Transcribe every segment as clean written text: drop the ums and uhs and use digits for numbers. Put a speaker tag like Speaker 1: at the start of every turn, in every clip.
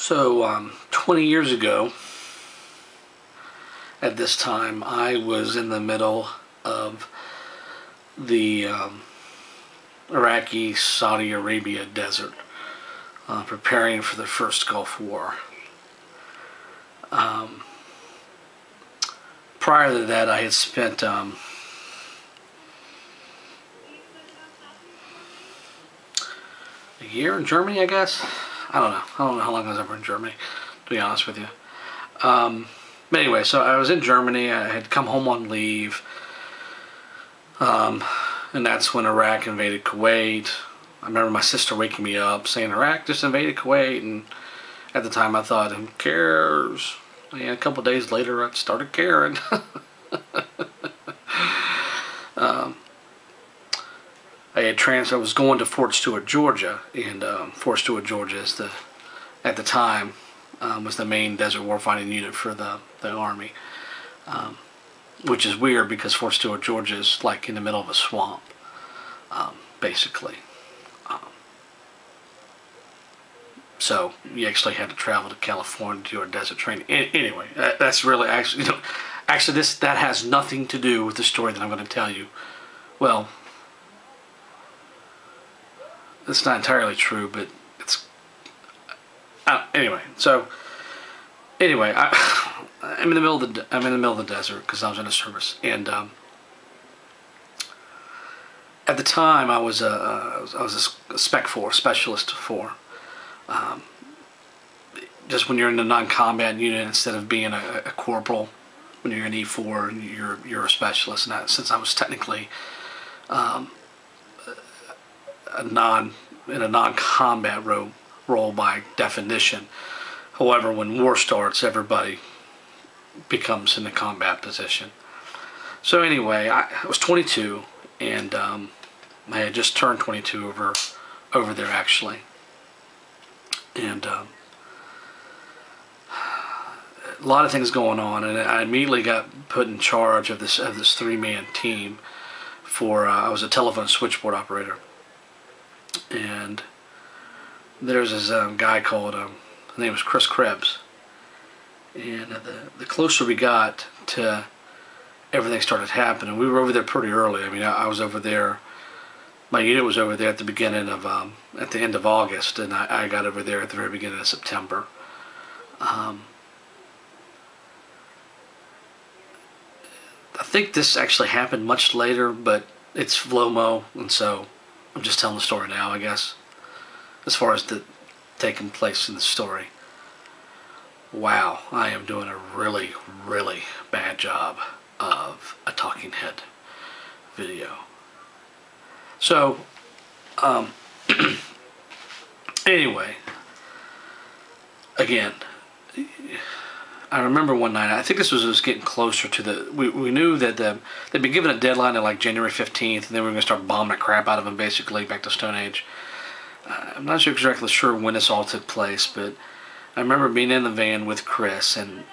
Speaker 1: So, 20 years ago, at this time, I was in the middle of the Iraqi Saudi Arabia desert, preparing for the first Gulf War. Um, Prior to that, I had spent a year in Germany, I guess. I don't know. I don't know how long I was ever in Germany, to be honest with you. But anyway, so I was in Germany. I had come home on leave. And that's when Iraq invaded Kuwait. I remember my sister waking me up saying Iraq just invaded Kuwait, and at the time I thought, who cares? And a couple of days later I started caring. I was going to Fort Stewart, Georgia, and Fort Stewart, Georgia is at the time was the main desert warfighting unit for the Army. Which is weird because Fort Stewart, Georgia is like in the middle of a swamp, basically. So you actually had to travel to California to do a desert training. Anyway, that's really actually, that has nothing to do with the story that I'm going to tell you. Well, it's not entirely true, but it's anyway. So anyway, I'm in the middle of the desert because I was in a service, and at the time I was a Spec 4 specialist 4. Just when you're in a non-combat unit, instead of being a corporal, when you're an E4, you're a specialist. And since I was technically in a non-combat role by definition. However, when war starts, everybody becomes in a combat position. So anyway, I was 22, and I had just turned 22 over there actually, and a lot of things going on, and I immediately got put in charge of this 3-man team. I was a telephone switchboard operator, and there's this guy called his name was Chris Krebs. And the closer we got to everything started happening, we were over there pretty early. I mean, I was over there. My unit was over there at the end of August, and I got over there at the very beginning of September. I think this actually happened much later, but it's Vlomo, and so I'm just telling the story now, I guess, as far as the taking place in the story. Wow, I am doing a really, really bad job of a talking head video. So, anyway, again, I remember one night, I think this was getting closer to we knew that they'd been given a deadline of like January 15th, and then we were going to start bombing the crap out of them, basically, back to Stone Age. I'm not exactly sure when this all took place, but I remember being in the van with Chris, and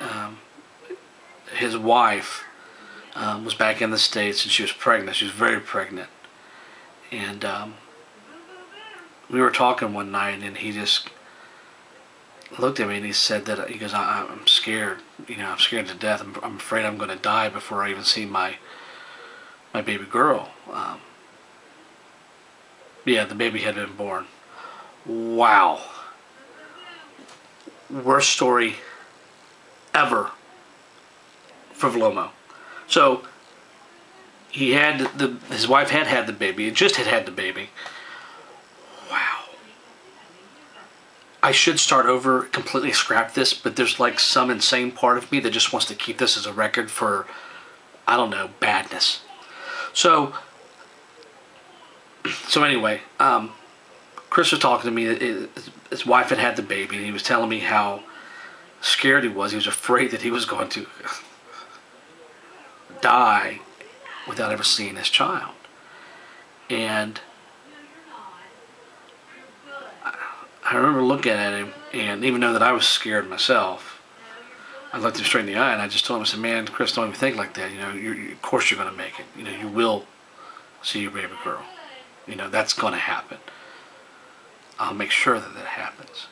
Speaker 1: his wife was back in the States, and she was pregnant. She was very pregnant. And we were talking one night, and he just looked at me, and he said that, he goes, I'm scared. I'm scared to death. I'm afraid I'm going to die before I even see my baby girl. Yeah, the baby had been born. Wow. Worst story ever for Vlomo. So he had his wife had the baby. It just had the baby. Wow. I should start over, completely scrap this, but there's like some insane part of me that just wants to keep this as a record for, I don't know, badness. So anyway, Chris was talking to me. His wife had the baby, and he was telling me how scared he was. He was afraid that he was going to die without ever seeing his child. And I remember looking at him, and even though that I was scared myself, I looked him straight in the eye, and I just told him, I said, man, Chris, don't even think like that. Of course you're going to make it. You will see your baby girl. That's going to happen. I'll make sure that happens.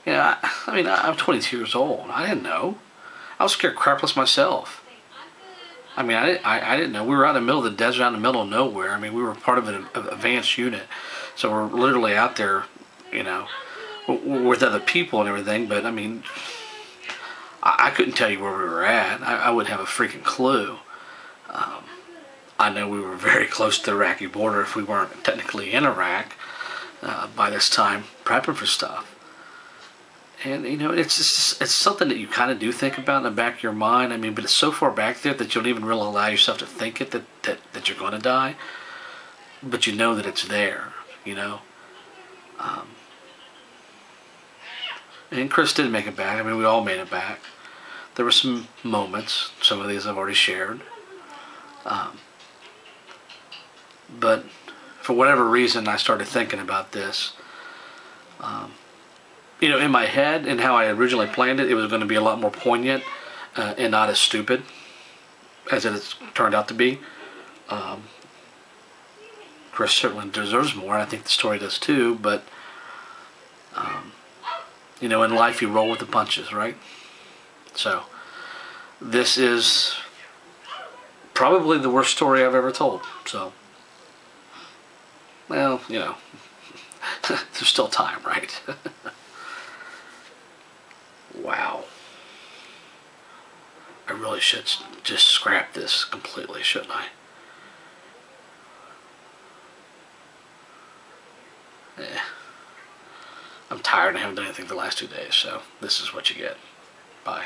Speaker 1: You know, I mean, I'm 22 years old. I didn't know. I was scared crapless myself. I mean, I didn't know. We were out in the middle of the desert, out in the middle of nowhere. I mean, we were part of an advanced unit. So we're literally out there, you know, with other people and everything. But, I mean, I couldn't tell you where we were at. I wouldn't have a freaking clue. I know we were very close to the Iraqi border if we weren't technically in Iraq by this time, prepping for stuff. And you know, it's something that you kind of do think about in the back of your mind. I mean, but it's so far back there that you don't even really allow yourself to think it that you're going to die. But you know that it's there. You know. And Chris did make it back. I mean, we all made it back. There were some moments. Some of these I've already shared. But for whatever reason, I started thinking about this. You know, in my head and how I originally planned it, it was going to be a lot more poignant and not as stupid as it has turned out to be. Chris certainly deserves more, and I think the story does too, but, you know, in life you roll with the punches, right? So, this is probably the worst story I've ever told, so, well, you know, there's still time, right? Wow. I really should just scrap this completely, shouldn't I? I'm tired and haven't done anything the last 2 days, so this is what you get. Bye.